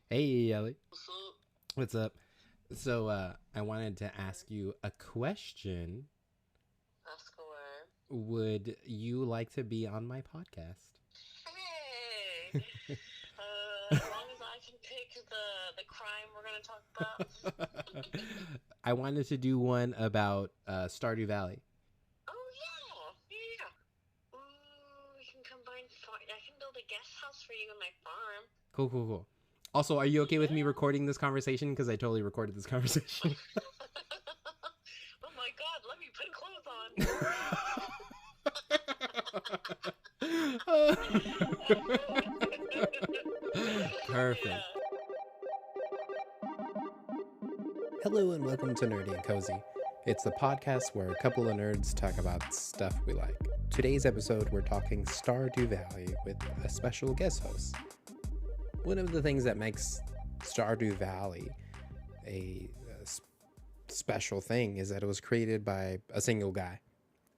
Hey, Ellie. What's up? What's up? So, I wanted to ask you a question. Ask away. Would you like to be on my podcast? Hey! As long as I can pick the crime we're gonna talk about. I wanted to do one about Stardew Valley. Oh yeah. Ooh, we can combine. I can build a guest house for you in my farm. Cool, cool, cool. Also, are you okay with me Yeah. recording this conversation? Because I totally recorded this conversation. Oh my God! Let me put clothes on. Perfect. Yeah. Hello and welcome to Nerdy and Cozy. It's the podcast where a couple of nerds talk about stuff we like. Today's episode, we're talking Stardew Valley with a special guest host. One of the things that makes Stardew Valley a special thing is that it was created by a single guy,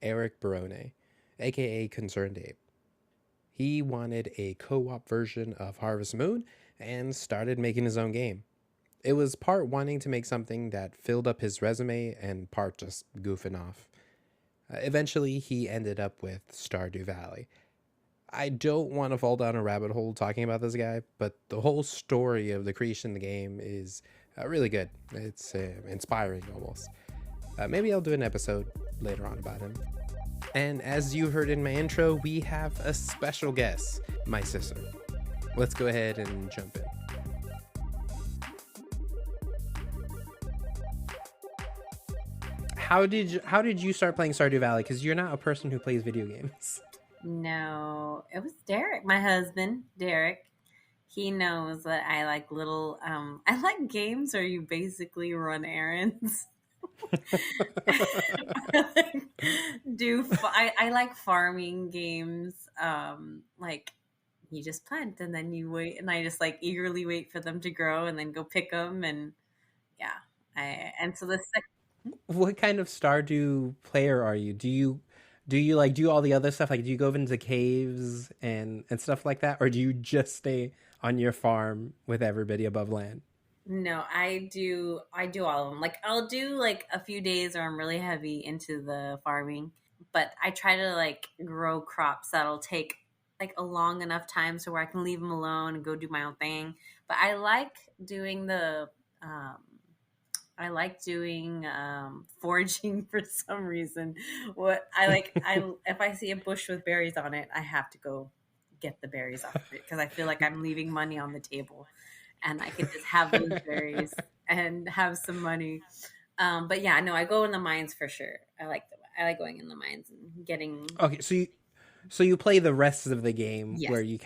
Eric Barone, aka Concerned Ape. He wanted a co-op version of Harvest Moon and started making his own game. It was part wanting to make something that filled up his resume and part just goofing off. Eventually, he ended up with Stardew Valley. I don't want to fall down a rabbit hole talking about this guy, but the whole story of the creation of the game is really good. It's inspiring almost. Maybe I'll do an episode later on about him. And as you heard in my intro, we have a special guest, my sister. Let's go ahead and jump in. How did you start playing Stardew Valley? Because you're not a person who plays video games. No, it was Derek, my husband, Derek. He knows that I like I like games where you basically run errands. I like farming games. Like you just plant and then you wait, and I just like eagerly wait for them to grow and then go pick them. And yeah, and so the second. What kind of Stardew player are you? Do you like do all the other stuff? Like do you go into caves and stuff like that, or do you just stay on your farm with everybody above land? No, I do all of them. Like I'll do like a few days where I'm really heavy into the farming, but I try to like grow crops that'll take like a long enough time so where I can leave them alone and go do my own thing. But doing the um I like doing foraging for some reason. What I like I If I see a bush with berries on it, I have to go get the berries off of it because I feel like I'm leaving money on the table and I could just have those berries and have some money. But yeah, no, I go in the mines for sure. I like going in the mines and getting. Okay, so you play the rest of the game Yes, where you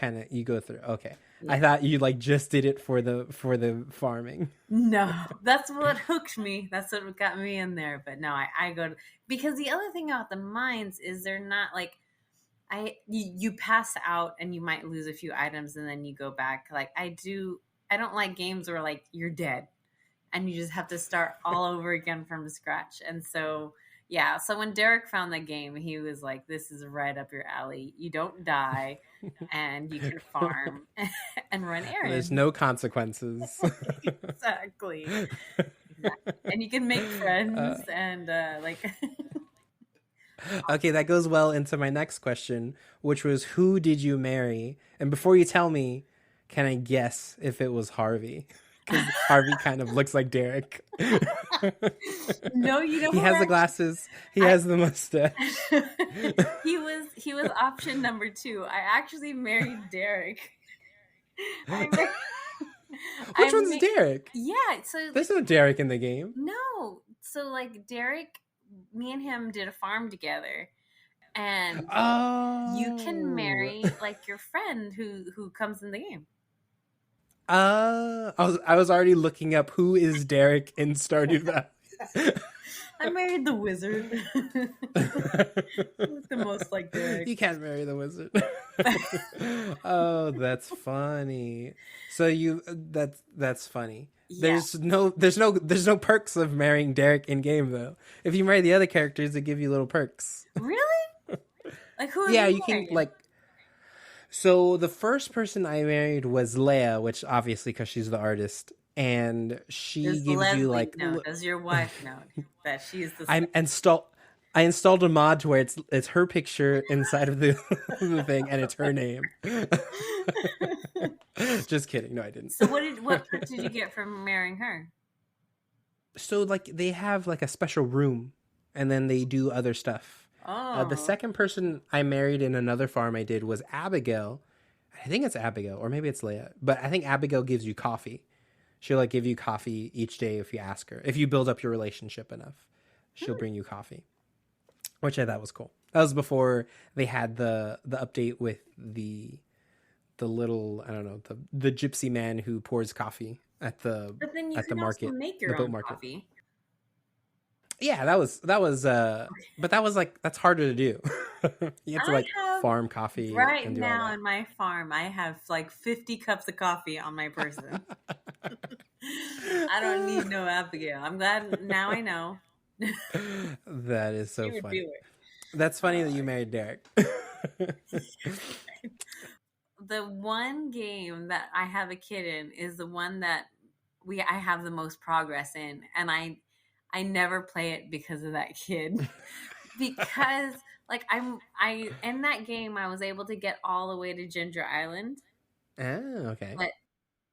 go through. Okay, I yeah. thought you like just did it for the farming. No, that's what hooked me. That's what got me in there. But no, I go because the other thing about the mines is they're not like you pass out and you might lose a few items and then you go back. Like I don't like games where like you're dead and you just have to start all over again from scratch. And so, yeah. So when Derek found the game, he was like, "This is right up your alley. You don't die, and you can farm and run There's errands." no consequences. Exactly, exactly. And you can make friends and like. Okay, that goes well into my next question, which was who did you marry? And before you tell me, can I guess if it was Harvey? Because Harvey kind of looks like Derek. No, you know He who has the glasses. He I. has the mustache. He was option number two. I actually married Derek. I mar- I Which one's Derek? Yeah, so There's no Derek in the game. no. So like Derek, me and him did a farm together, and you can Oh. marry like your friend who comes in the game. I was already looking up who is Derek in Stardew Valley. I married the wizard. Look the most like Derek. You can't marry the wizard. Oh, that's funny. So that's funny. Yeah. There's no perks of marrying Derek in game though. If you marry the other characters, they give you little perks. Really? Like who are Yeah, you you can marrying? like So the first person I married was Leia, which obviously because she's the artist, and she Does gives you Leslie like know? Does your wife know that she is the I install I installed a mod to where it's her picture inside of the the thing, and it's her name. Just kidding. No, I didn't. So what perk did you get from marrying her? So like they have like a special room, and then they do other stuff. The Oh. second person I married in another farm I did was Abigail. I think it's Abigail, or maybe it's Leia, but I think Abigail gives you coffee. She'll like give you coffee each day if you ask her. If you build up your relationship enough, she'll bring you coffee, which I thought was cool. That was before they had the update with the little, I don't know, the gypsy man who pours coffee But then you at the can also market, make the your boat own market. coffee. Yeah, that was but that was like that's harder to do. You have to I like have farm coffee right and do all now that. in my farm, I have like 50 cups of coffee on my person. I don't need no Abigail. I'm glad now I know. That is She so would funny. do it. That's funny Uh, that you married Derek. the one game that I have a kid in is the one that I have the most progress in, and I never play it because of that kid. Because like I in that game I was able to get all the way to Ginger Island, Oh, okay. but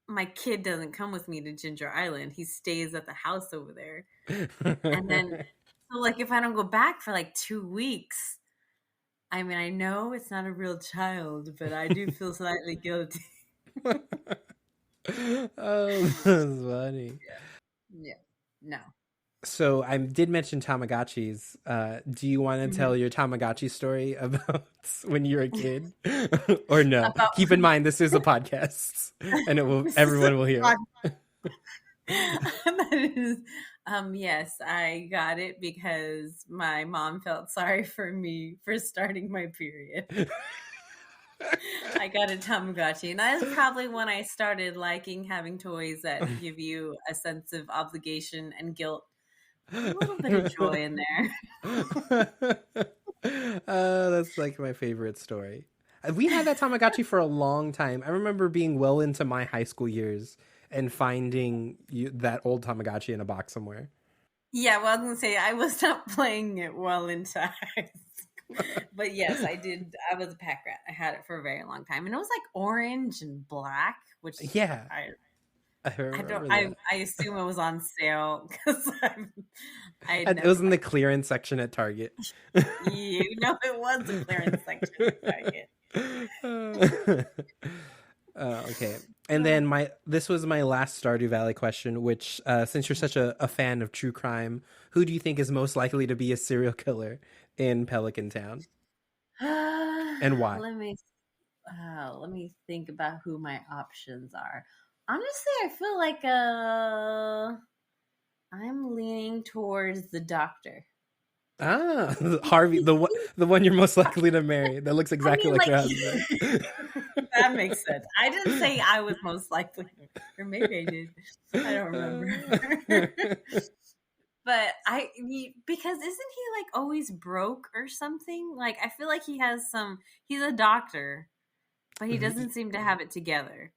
my kid doesn't come with me to Ginger Island. He stays at the house over there. And then so like if I don't go back for like 2 weeks, I mean I know it's not a real child, but I do feel slightly guilty. Oh, that's funny. Yeah. No. So I did mention Tamagotchis. Do you want to Mhm. tell your Tamagotchi story about when you were a kid, or no? About Keep in mind this is a podcast, and this is everyone will hear a it. that is, yes, I got it because my mom felt sorry for me for starting my period. I got a Tamagotchi, and that is probably when I started liking having toys that give you a sense of obligation and guilt, a little bit of joy in That's like my favorite story. We had that Tamagotchi for a long time. I remember being well into my high school years and finding that old Tamagotchi in a box somewhere. Yeah, well, I was gonna say I was not playing it well into high school, but yes, I did. I was a pack rat. I had it for a very long time, and it was like orange and black, which Yeah, I I I don't. remember I that. I assume it was on sale because I And it was never in the like. clearance section at Target. You know, it was a clearance section at Target. Okay. And then this was my last Stardew Valley question, which since you're such a fan of true crime, who do you think is most likely to be a serial killer in Pelican Town, and why? let me let me think about who my options are. Honestly, I feel like I'm leaning towards the doctor. Ah, Harvey, the one you're most likely to marry. That looks I exactly mean, like like your husband. that makes sense. I didn't say I was most likely, or maybe I did. I don't remember. But because isn't he like always broke or something? Like I feel like he has some. He's a doctor, but he doesn't seem to have it together.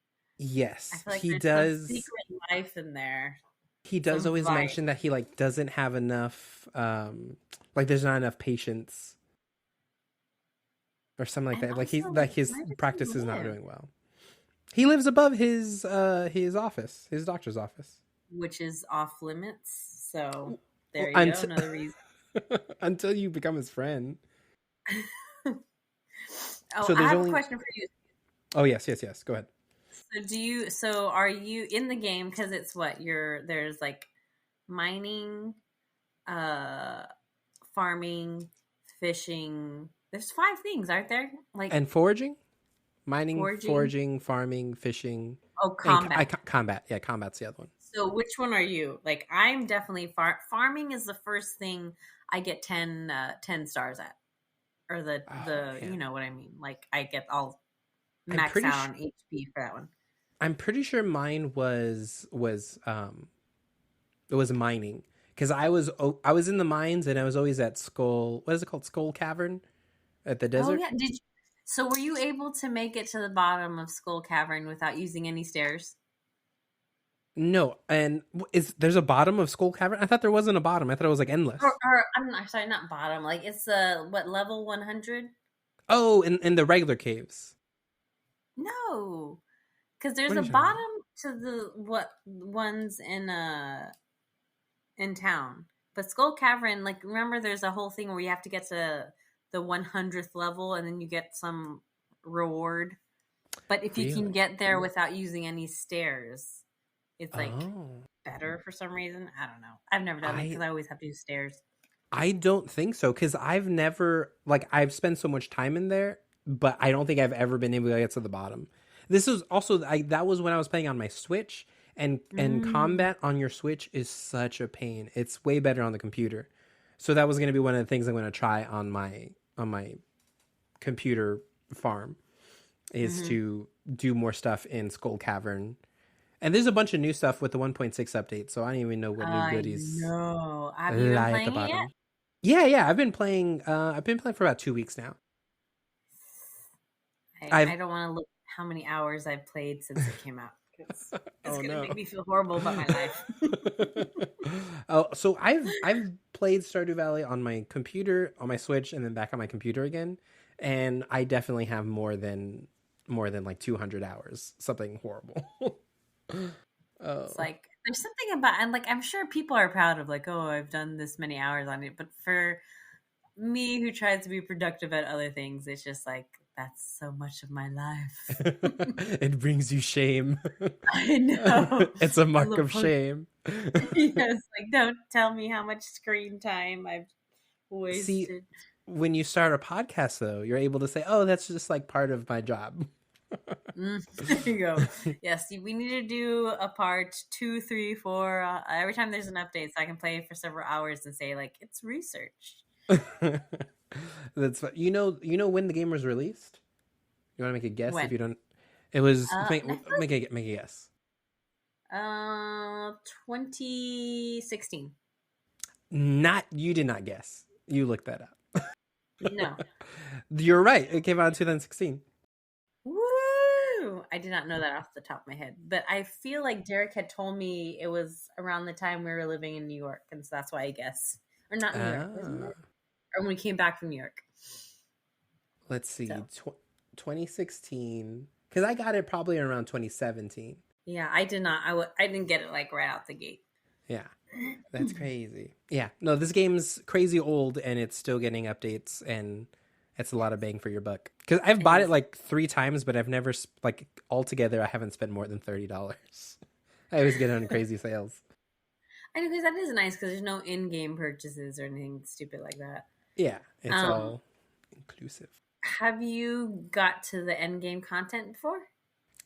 I Yes, feel like there's some secret life in there, he does some always vice. mention that he like doesn't have enough like there's not enough patience or something like And that. Like also, he's like, like his where does practice is he not live? doing well. He lives above his office, his doctor's office. Which is off limits. So there you go. Until Another reason. until you become his friend. Oh, So I there's have a only question for you. Oh, yes. Go ahead. So do you? So are you in the game? Because it's what you're. There's like mining, uh, farming, fishing. There's 5 things, aren't there? Like And foraging? Mining, foraging. foraging, farming, fishing, Oh, and combat. combat. Yeah, combat's the other one. So which one are you? Like I'm definitely farming is the first thing I get 10 stars at, or Oh the you man. know what I mean. Like I get all I'm max pretty out sure on HP for that one. I'm pretty sure mine was it was mining because I was in the mines and I was always at Skull. What is it called? Skull Cavern at the Oh desert. yeah, So were you able to make it to the bottom of Skull Cavern without using any stairs? No, and there's a bottom of Skull Cavern? I thought there wasn't a bottom. I thought it was like endless. Or I'm not sorry, not bottom. Like it's what level 100? Oh, in the regular caves. No, because there's What are a you talking bottom about? to the what ones in town. But Skull Cavern, like remember, there's a whole thing where you have to get to the 100th level and then you get some reward. But if you can Really? get there without using any stairs, it's like Oh, better for some reason. I don't know. I've never done it I because I always have to use stairs. I don't think so because I've never like I've spent so much time in there, but I don't think I've ever been able to get to the bottom. This is also that was when I was playing on my Switch, and Mm. combat on your Switch is such a pain. It's way better on the computer. So that was going to be one of the things I'm going to try on my computer farm is Hmm. to do more stuff in Skull Cavern. And there's a bunch of new stuff with the 1.6 update, so I don't even know what new I goodies know. Have you been lie at the playing it yet? bottom. Yeah. I've been playing for about 2 weeks now. I I've don't want to look how many hours I've played since it came out. It's oh gonna no. make me feel horrible about my life. Oh, so I've played Stardew Valley on my computer, on my Switch, and then back on my computer again, and I definitely have more than like 200 hours. Something horrible. It's Oh. like there's something about, and like I'm sure people are proud of like, oh, I've done this many hours on it, but for me who tries to be productive at other things, it's just like that's so much of my life. It brings you shame. I know. It's a A mark little of post, shame. yes, like don't tell me how much screen time I've See, wasted. when you start a podcast, though, you're able to say, "Oh, that's just like part of my job." There you go. Yes, we need to do a part 2, 3, 4 every time there's an update, so I can play for several hours and say like it's research. You know when the game was released. You want to make a guess? If When? you don't, it was Netflix? make a guess. 2016. Not you did not guess. You looked that up. No. You're right. It came out in 2016. Woo! I did not know that off the top of my head, but I feel like Derek had told me it was around the time we were living in New York, and so that's why I guess. Or not New York, wasn't Ah, it? Or when we came back from New York. let's see, So 2016. Because I got it probably around 2017. yeah, I did not. I didn't get it like right out the gate. Yeah, that's crazy. Yeah, no, this game's crazy old and it's still getting updates and it's a lot of bang for your buck. Because I've It bought it is. like 3 times, but I've never like altogether I haven't spent more than $30. I always get it on crazy sales. I know because that is nice because there's no in-game purchases or anything stupid like that. Yeah, it's Um, all inclusive. have you got to the end game content before?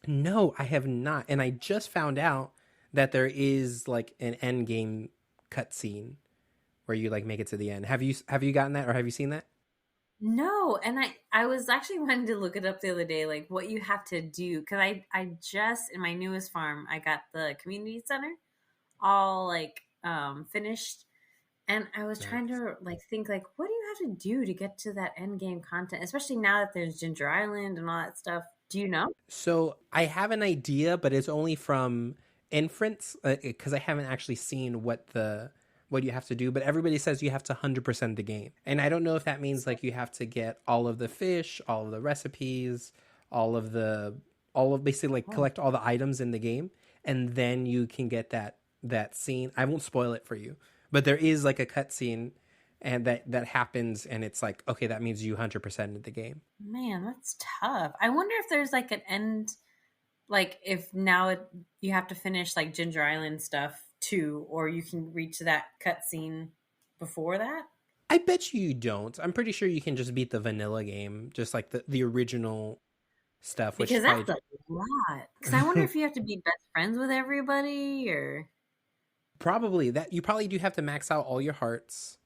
No, I have not, and I just found out that there is like an end game cutscene where you like make it to the end. Have you gotten that or have you seen that? No, and I was actually wanting to look it up the other day, like what you have to do because I just in my newest farm I got the community center all like finished, and I was trying Nice. to like think like what do you have to do to get to that end game content, especially now that there's Ginger Island and all that stuff. Do you know? So I have an idea, but it's only from inference because I haven't actually seen what you have to do. But everybody says you have to 100% the game, and I don't know if that means like you have to get all of the fish, all of the recipes, all of basically like Oh, collect all the items in the game, and then you can get that scene. I won't spoil it for you, but there is like a cutscene. And that happens, and it's like okay, that means you 100% the game. man, that's tough. I wonder if there's like an end, like if now you have to finish like Ginger Island stuff too, or you can reach that cutscene before that. I bet you don't. I'm pretty sure you can just beat the vanilla game, just like the original stuff, which is Because that's probably a lot. Because I wonder if you have to be best friends with everybody or. probably that you probably do have to max out all your hearts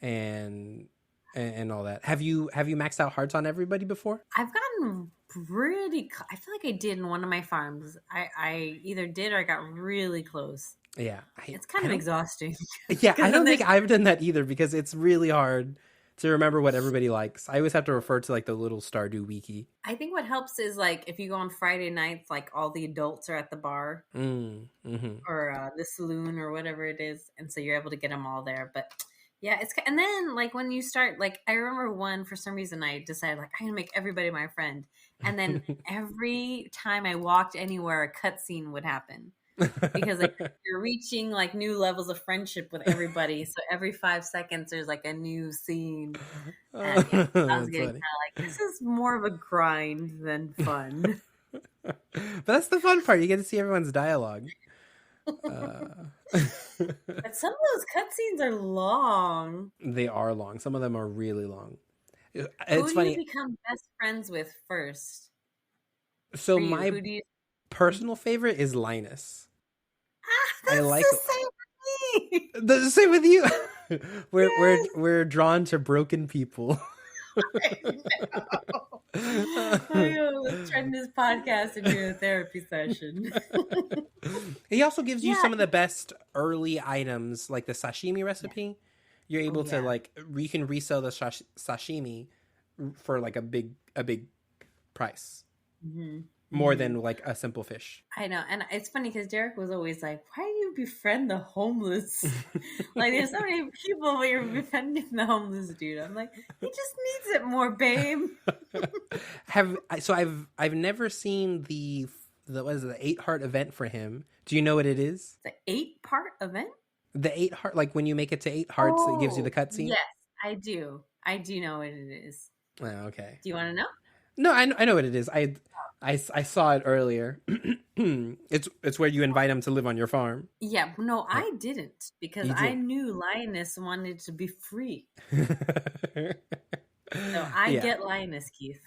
and and all that. Have you maxed out hearts on everybody before? I've gotten really. I feel like I did in one of my farms. I either did or I got really close. Yeah, It's kind I of don't exhausting. yeah, I Because then don't think there's. I've done that either because it's really hard to remember what everybody likes. I always have to refer to like the little Stardew wiki. I think what helps is like if you go on Friday nights, like all the adults are at the bar or the saloon or whatever it is, and so you're able to get them all there. But yeah, and then like when you start, like I remember one for some reason I decided like I'm gonna make everybody my friend, and then every time I walked anywhere, a cutscene would happen. Because like you're reaching like new levels of friendship with everybody, so every 5 seconds there's like a new scene. And yeah, I was getting kind of like, this is more of a grind than fun. But that's the fun part. You get to see everyone's dialogue. But some of those cutscenes are long. They are long. Some of them are really long. Who It's do funny. you become best friends with first? So For you, my who do you... personal favorite is Linus. That's I like the same with me. the same with you. Yes. We're drawn to broken people. Let's turn this podcast into a therapy session. He also gives you some of the best early items, like the sashimi recipe. You're able to like you can resell the sashimi for like a big price. More than like a simple fish. I know, and it's funny because Derek was always like, "Why do you befriend the homeless? Like, there's so many people, but you're befriending the homeless dude." I'm like, he just needs it more, babe. I've never seen the what is it, the 8-heart event for him. Do you know what it is? The 8-part event. The 8-heart, like when you make it to 8 hearts, it gives you the cutscene. Yes, I do. I do know what it is. Oh, okay. Do you want to know? No, I know what it is. I saw it earlier. It's where you invite him to live on your farm. Yeah, no, I didn't because I knew Linus wanted to be free. So I get Linus, Keith.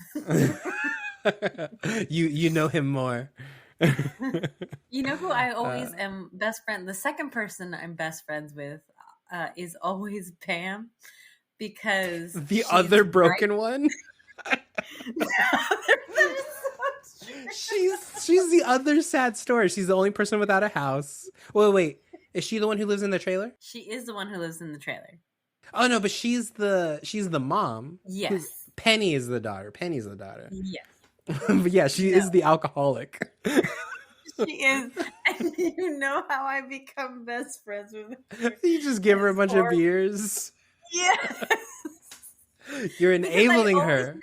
You know him more. You know who I always am best friend? The second person I'm best friends with is always Pam, because the other broken one. She's the other sad story. She's the only person without a house. Wait, is she the one who lives in the trailer? She is the one who lives in the trailer. Oh no, but she's the mom. Yes. Penny is the daughter. Penny's the daughter. Yes. But yeah, she is the alcoholic. She is. And you know how I become best friends with her? You just give her a bunch of beers. Yes. You're enabling her.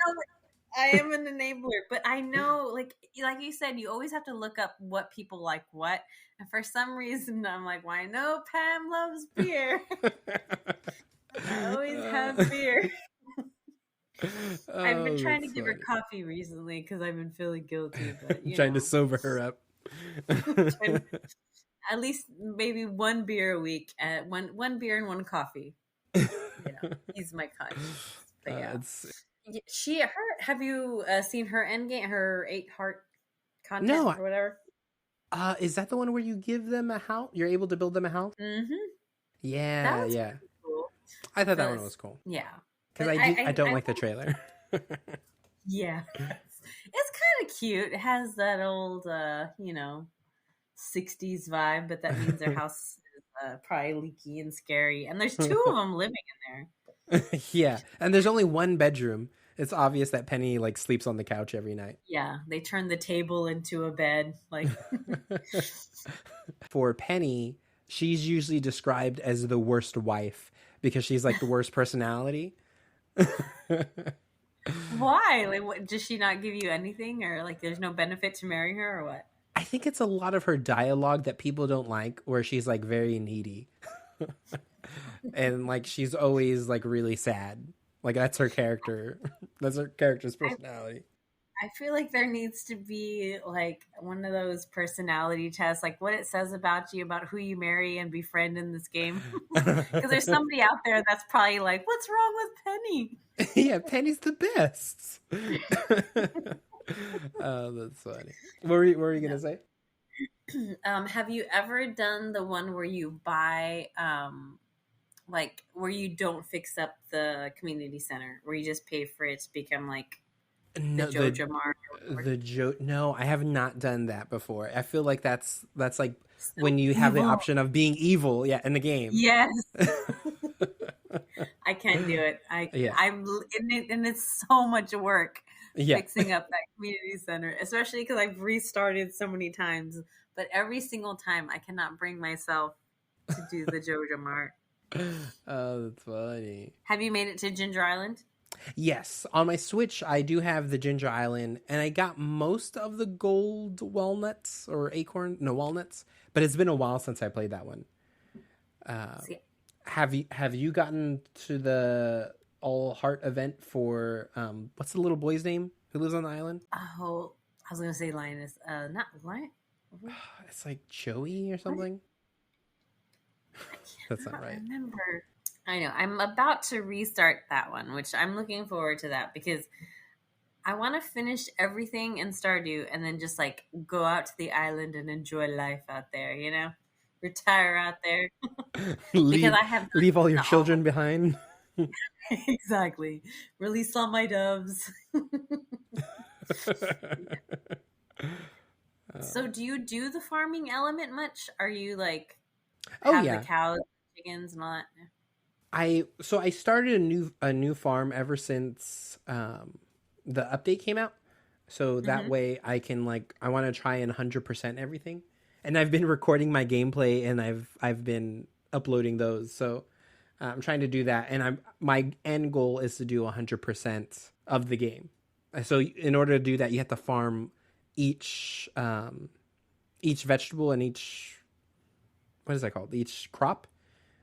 I am an enabler, but I know, like you said, you always have to look up what people like what. And for some reason, I'm like, well, I know Pam loves beer. I always have beer. I've been trying to give her coffee recently because I've been feeling guilty. But trying to sober her up. At least maybe one beer a week. One beer and one coffee. He's my conscience. But yeah. Have you seen her endgame, her 8-heart content or whatever? Is that the one where you give them a house? You're able to build them a house? Mm-hmm. Yeah, yeah. Cool. I thought that one was cool. Yeah. Because I don't like the trailer. Yeah. It's kind of cute. It has that old, 60s vibe, but that means their house is probably leaky and scary. And there's 2 of them living in there. Yeah. And there's only one bedroom. It's obvious that Penny like sleeps on the couch every night. Yeah. They turn the table into a bed. Like For Penny, she's usually described as the worst wife because she's like the worst personality. Why? Like, what, does she not give you anything, or like there's no benefit to marrying her, or what? I think it's a lot of her dialogue that people don't like, where she's like very needy. And like she's always like really sad. Like that's her character. That's her character's personality. I feel like there needs to be like one of those personality tests, like what it says about you, about who you marry and befriend in this game. Because there's somebody out there that's probably like, what's wrong with Penny? Yeah, Penny's the best. Oh, that's funny. What were you going to say? Have you ever done the one where you buy, like where you don't fix up the community center, where you just pay for it to become like No, No, I have not done that before. I feel like that's like when you have the option of being evil, in the game. Yes. I can't do it. Yeah. And it's so much work Yeah. fixing up that community center, especially because I've restarted so many times. But every single time, I cannot bring myself to do the Jojo Mart. Oh, that's funny. Have you made it to Ginger Island? Yes, on my Switch, I do have the Ginger Island, and I got most of the gold walnuts or acorn, no walnuts. But it's been a while since I played that one. See, Have you gotten to the All Heart event for what's the little boy's name who lives on the island? oh, I was gonna say Linus. Not Lion. It's like Joey or something. That's not right. Remember. I know. I'm about to restart that one, which I'm looking forward to that because I want to finish everything in Stardew and then just like go out to the island and enjoy life out there, you know? Retire out there. leave, Because I have leave all your done children behind. exactly. Release all my doves. So do you do the farming element much? Are you like Oh have yeah, the cows, chickens and all that? I started a new farm ever since the update came out. So that Mm-hmm. way I can like I want to try and 100% everything. And I've been recording my gameplay and I've been uploading those. So I'm trying to do that and my end goal is to do 100% of the game. So in order to do that you have to farm each vegetable and each what is that called? Each crop.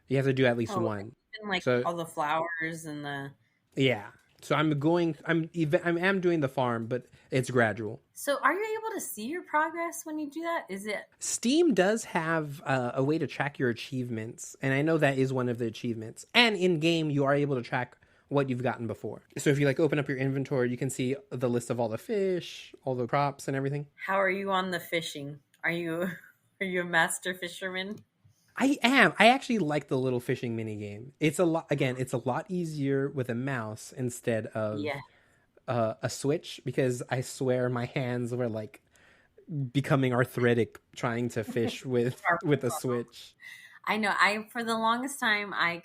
You have to do at least Oh, one. and like So all the flowers and the yeah. So I'm doing the farm, but it's gradual. So, are you able to see your progress when you do that? Is it Steam does have a way to track your achievements, and I know that is one of the achievements. And in game, you are able to track what you've gotten before. So if you like open up your inventory, you can see the list of all the fish, all the crops, and everything. how are you on the fishing? Are you are you a master fisherman? I am. I actually like the little fishing mini game. It's a lot. Again, it's a lot easier with a mouse instead of Yeah. a Switch because I swear my hands were like becoming arthritic trying to fish with a Switch. I know. I for the longest time I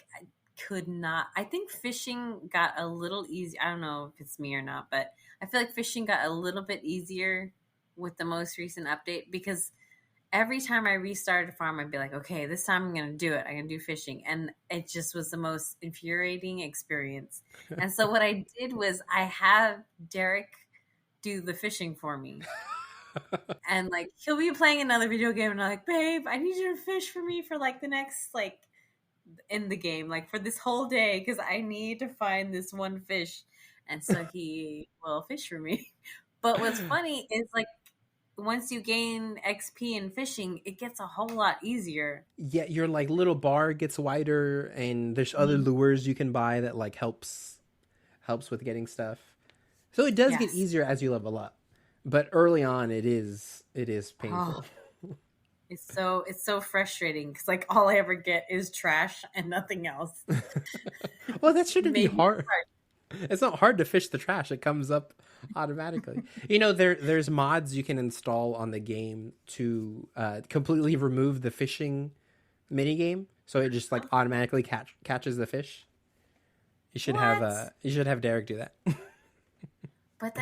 could not. I think fishing got a little easy. I don't know if it's me or not, but I feel like fishing got a little bit easier with the most recent update because every time I restarted a farm, I'd be like, okay, this time I'm going to do it. I'm going to do fishing. And it just was the most infuriating experience. And so what I did was I have Derek do the fishing for me. And like, he'll be playing another video game and I'm like, babe, I need you to fish for me for like the next, like, in the game, like for this whole day, because I need to find this one fish. And so he will fish for me. But what's funny is like, once you gain XP in fishing, it gets a whole lot easier. Yeah, your like little bar gets wider, and there's other Mhm. lures you can buy that like helps with getting stuff. So it does get Yes. easier as you level up, but early on it is Oh, painful. it's so frustrating because like all I ever get is trash and nothing else. Well, that shouldn't be Maybe hard. It's not hard to fish the trash. It comes up automatically. There's mods you can install on the game to completely remove the fishing mini game, so it just like automatically catches the fish. what? You should have Derek do that. But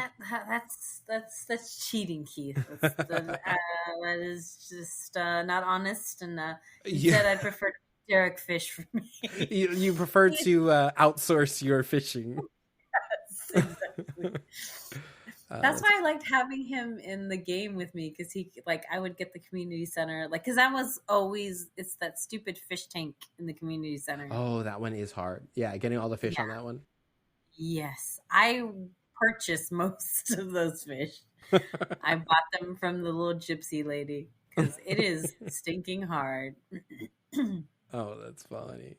that's cheating, Keith. That is just not honest. And instead, Yeah. I'd prefer Derek fish for me. You prefer to outsource your fishing. Exactly. That's Uh, why I liked having him in the game with me because he like I would get the community center like because I was always it's that stupid fish tank in the community center. oh, that one is hard. Yeah, getting all the fish Yeah. on that one. Yes, I purchased most of those fish. I bought them from the little gypsy lady because it is stinking hard. Oh, that's funny.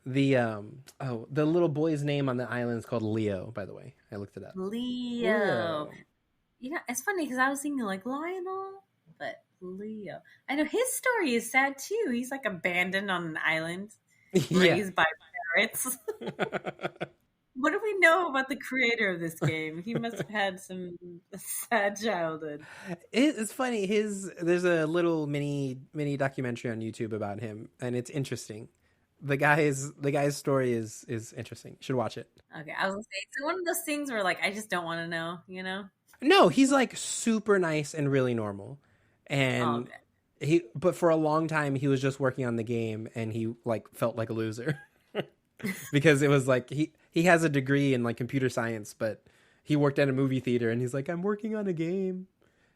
The little boy's name on the island is called Leo, by the way. I looked it up. Leo. You know, it's funny because I was thinking like Lionel, but Leo. I know his story is sad too. He's like abandoned on an island, Yeah. raised by parrots. What do we know about the creator of this game? He must have had some sad childhood. It's funny. There's a little mini documentary on YouTube about him, and it's interesting. The guy's story is interesting. You should watch it. Okay, I was gonna say it's one of those things where like I just don't want to know, you know? No, he's like super nice and really normal. Oh, And okay. but for a long time he was just working on the game and he like felt like a loser. Because it was like he has a degree in like computer science, but he worked at a movie theater and he's like, I'm working on a game.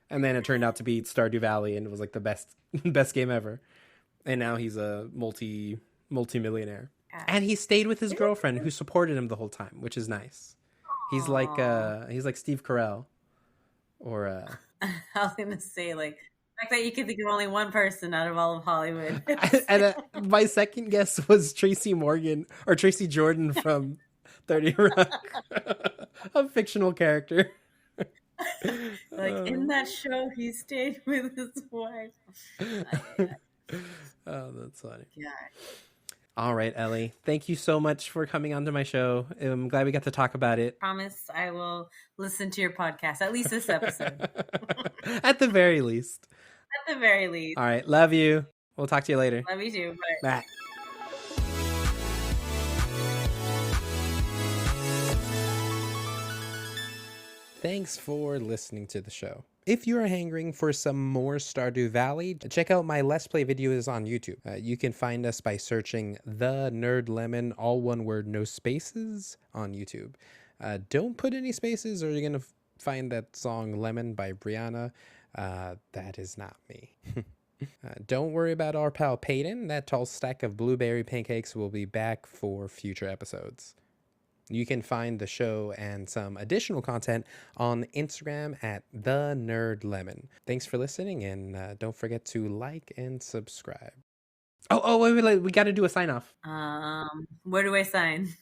And then it turned out to be Stardew Valley and it was like the best best game ever. And now he's a multi-millionaire. Gosh. And he stayed with his girlfriend who supported him the whole time, which is nice. Aw. He's like Steve Carell or I was gonna say like the fact that you can think of only one person out of all of Hollywood. and my second guess was Tracy Morgan or Tracy Jordan from 30 Rock. A fictional character. Like in that show, he stayed with his wife. Oh, that's funny. Yeah. All right, Ellie. Thank you so much for coming onto my show. I'm glad we got to talk about it. Promise I will listen to your podcast, at least this episode. At the very least. At the very least. All right. Love you. We'll talk to you later. Love you too. Bye. Bye. Thanks for listening to the show. If you're hangering for some more Stardew Valley, check out my Let's Play videos on YouTube. You can find us by searching The Nerd Lemon, all one word, no spaces, on YouTube. Don't put any spaces or you're going to find that song Lemon by Brianna. That is not me. Don't worry about our pal Peyton. That tall stack of blueberry pancakes will be back for future episodes. You can find the show and some additional content on Instagram at The Nerd Lemon. Thanks for listening, and don't forget to like and subscribe. Oh, wait, we got to do a sign off. Where do I sign?